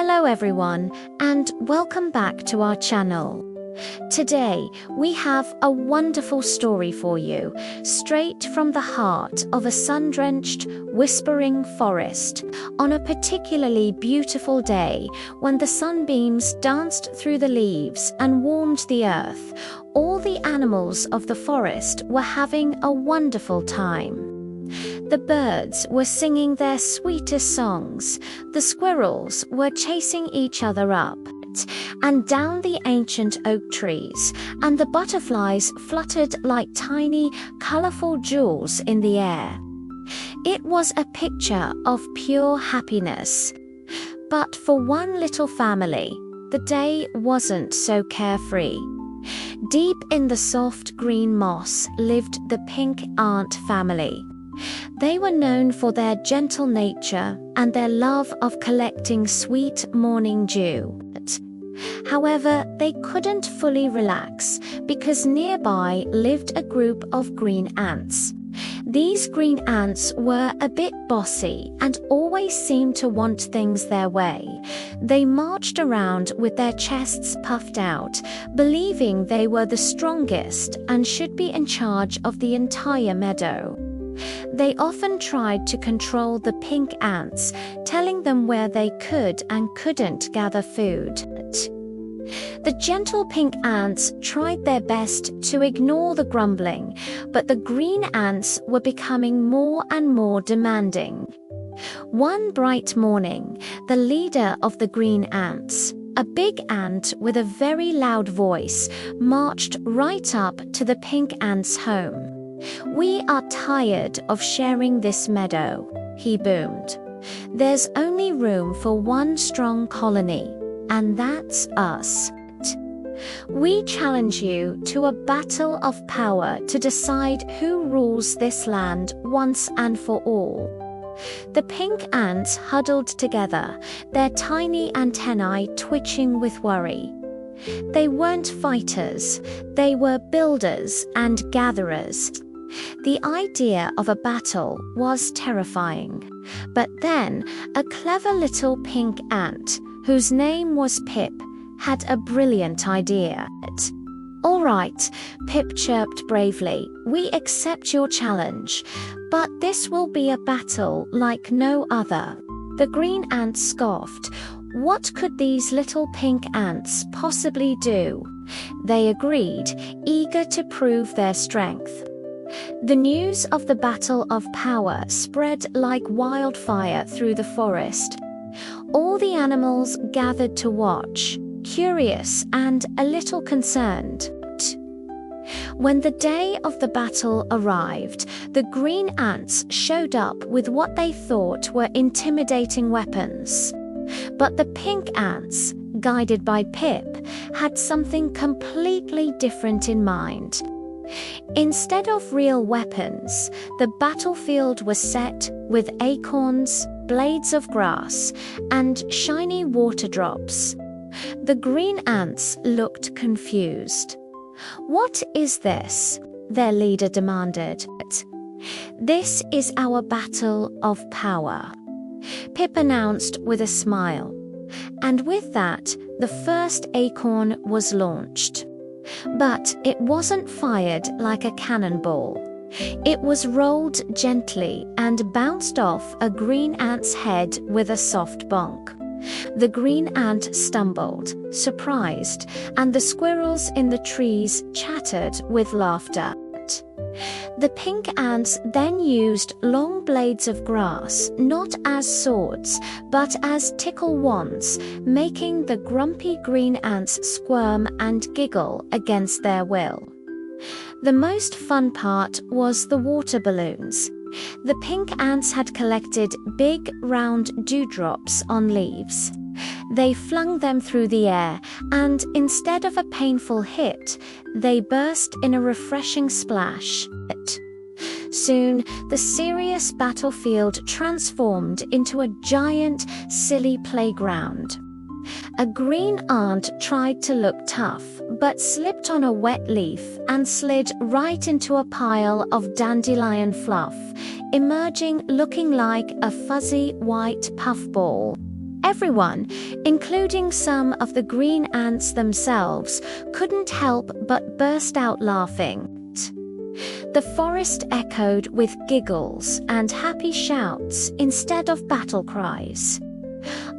Hello everyone, and welcome back to our channel. Today, we have a wonderful story for you, straight from the heart of a sun-drenched, whispering forest, on a particularly beautiful day when the sunbeams danced through the leaves and warmed the earth. All the animals of the forest were having a wonderful time. The birds were singing their sweetest songs, the squirrels were chasing each other up and down the ancient oak trees, and the butterflies fluttered like tiny, colorful jewels in the air. It was a picture of pure happiness. But for one little family, the day wasn't so carefree. Deep in the soft green moss lived the pink ant family. They were known for their gentle nature and their love of collecting sweet morning dew. However, they couldn't fully relax because nearby lived a group of green ants. These green ants were a bit bossy and always seemed to want things their way. They marched around with their chests puffed out, believing they were the strongest and should be in charge of the entire meadow. They often tried to control the pink ants, telling them where they could and couldn't gather food. The gentle pink ants tried their best to ignore the grumbling, but the green ants were becoming more and more demanding. One bright morning, the leader of the green ants, a big ant with a very loud voice, marched right up to the pink ants' home. "We are tired of sharing this meadow," he boomed. "There's only room for one strong colony, and that's us. We challenge you to a battle of power to decide who rules this land once and for all." The pink ants huddled together, their tiny antennae twitching with worry. They weren't fighters, they were builders and gatherers. The idea of a battle was terrifying. But then, a clever little pink ant, whose name was Pip, had a brilliant idea. "All right," Pip chirped bravely, "we accept your challenge, but this will be a battle like no other." The green ants scoffed. What could these little pink ants possibly do? They agreed, eager to prove their strength. The news of the battle of power spread like wildfire through the forest. All the animals gathered to watch, curious and a little concerned. When the day of the battle arrived, the green ants showed up with what they thought were intimidating weapons. But the pink ants, guided by Pip, had something completely different in mind. Instead of real weapons, the battlefield was set with acorns, blades of grass, and shiny water drops. The green ants looked confused. "What is this?" their leader demanded. "This is our battle of power," Pip announced with a smile. And with that, the first acorn was launched. But it wasn't fired like a cannonball. It was rolled gently and bounced off a green ant's head with a soft bonk. The green ant stumbled, surprised, and the squirrels in the trees chattered with laughter. The pink ants then used long blades of grass, not as swords, but as tickle wands, making the grumpy green ants squirm and giggle against their will. The most fun part was the water balloons. The pink ants had collected big, round dewdrops on leaves. They flung them through the air, and instead of a painful hit, they burst in a refreshing splash. Soon, the serious battlefield transformed into a giant, silly playground. A green ant tried to look tough, but slipped on a wet leaf and slid right into a pile of dandelion fluff, emerging looking like a fuzzy white puffball. Everyone, including some of the green ants themselves, couldn't help but burst out laughing. The forest echoed with giggles and happy shouts instead of battle cries.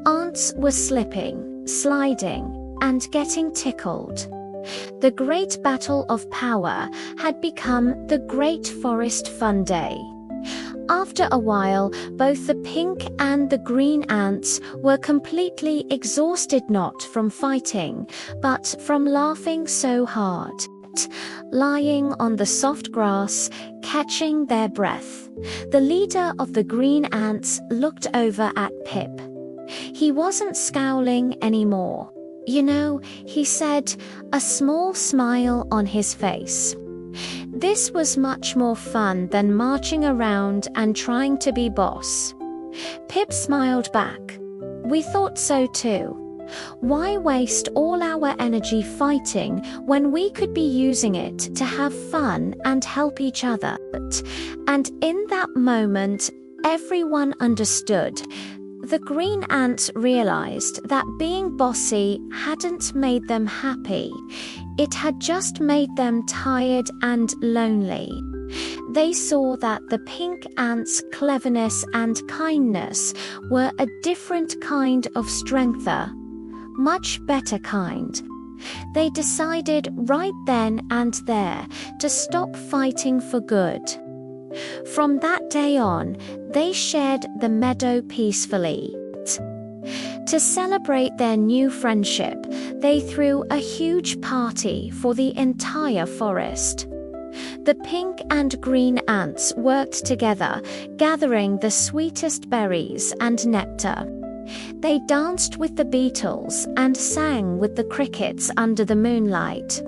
Ants were slipping, sliding, and getting tickled. The great battle of power had become the Great Forest Fun Day. After a while, both the pink and the green ants were completely exhausted, not from fighting, but from laughing so hard. Lying on the soft grass, catching their breath, the leader of the green ants looked over at Pip. He wasn't scowling anymore. "You know," he said, a small smile on his face. "This was much more fun than marching around and trying to be boss." Pip smiled back. "We thought so too. Why waste all our energy fighting when we could be using it to have fun and help each other?" And in that moment, everyone understood. The green ants realized that being bossy hadn't made them happy. It had just made them tired and lonely. They saw that the pink ants' cleverness and kindness were a different kind of strength, a much better kind. They decided right then and there to stop fighting for good. From that day on, they shared the meadow peacefully. To celebrate their new friendship, they threw a huge party for the entire forest. The pink and green ants worked together, gathering the sweetest berries and nectar. They danced with the beetles and sang with the crickets under the moonlight.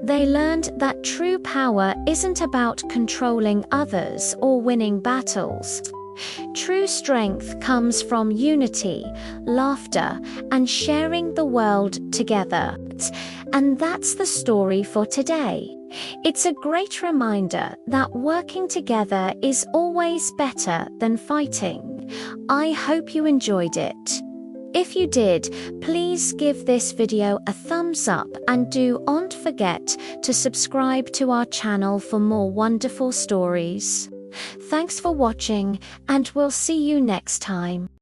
They learned that true power isn't about controlling others or winning battles. True strength comes from unity, laughter, and sharing the world together. And that's the story for today. It's a great reminder that working together is always better than fighting. I hope you enjoyed it. If you did, please give this video a thumbs up and don't forget to subscribe to our channel for more wonderful stories. Thanks for watching, and we'll see you next time.